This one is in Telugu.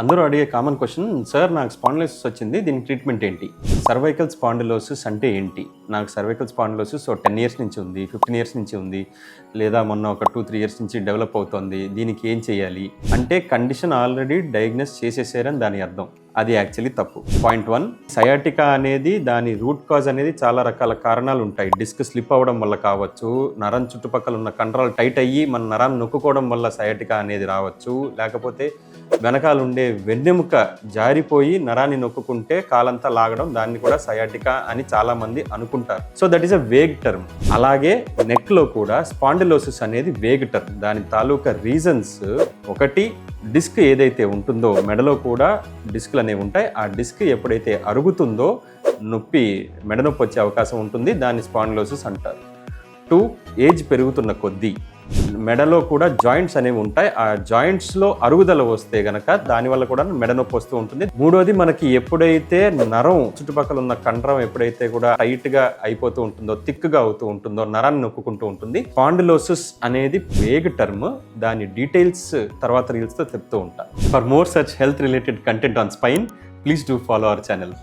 అందరూ అడిగే కామన్ క్వశ్చన్, సార్ నాకు స్పాండిలోసిస్ వచ్చింది, దీనికి ట్రీట్మెంట్ ఏంటి? సర్వైకల్ స్పాండిలోసిస్ అంటే ఏంటి? నాకు సర్వైకల్ స్పాండిలోసిస్ 10 ఇయర్స్ నుంచి ఉంది, 15 ఇయర్స్ నుంచి ఉంది, లేదా మొన్న ఒక 2-3 ఇయర్స్ నుంచి డెవలప్ అవుతుంది, దీనికి ఏం చేయాలి అంటే కండిషన్ ఆల్రెడీ డయాగ్నోస్ చేసేసారని దాని అర్థం. అది యాక్చువల్లీ తప్పు. పాయింట్ 1, సయాటికా అనేది దాని రూట్ కాజ్ అనేది చాలా రకాల కారణాలు ఉంటాయి. డిస్క్ స్లిప్ అవ్వడం వల్ల కావచ్చు, నరం చుట్టుపక్కల ఉన్న కండరాలు టైట్ అయ్యి మన నరాన్ని నొక్కుకోవడం వల్ల సయాటికా అనేది రావచ్చు, లేకపోతే వెనకాల ఉండే వెన్నెముక జారిపోయి నరాన్ని నొక్కుంటే కాలంతా లాగడం, దాన్ని కూడా సయాటికా అని చాలా మంది అనుకుంటారు. So that is a vague term. అలాగే నెక్ లో కూడా స్పాండిలోసిస్ అనేది వేగ్ టర్మ్. దాని తాలూకా రీజన్స్, ఒకటి డిస్క్ ఏదైతే ఉంటుందో మెడలో కూడా డిస్క్లు అనేవి ఉంటాయి. ఆ డిస్క్ ఎప్పుడైతే అరుగుతుందో నొప్పి, మెడ నొప్పి వచ్చే అవకాశం ఉంటుంది, దాన్ని స్పాండిలోసిస్ అంటారు. 2, ఏజ్ పెరుగుతున్న కొద్దీ మెడలో కూడా జాయింట్స్ అనేవి ఉంటాయి. ఆ జాయింట్స్లో అరుగుదల వస్తే గనక దానివల్ల కూడా మెడ నొప్పి వస్తూ ఉంటుంది. 3వది, మనకి ఎప్పుడైతే నరం చుట్టుపక్కల ఉన్న కండరం ఎప్పుడైతే కూడా టైట్గా అయిపోతూ ఉంటుందో, థిక్గా అవుతూ ఉంటుందో, నరాన్ని నొక్కుంటూ ఉంటుంది. స్పాండిలోసిస్ అనేది వేగ్ టర్మ్. దాని డీటెయిల్స్ తర్వాత రీల్స్తో చెప్తూ ఉంటాను. For more such health related content on spine, please do follow our channel.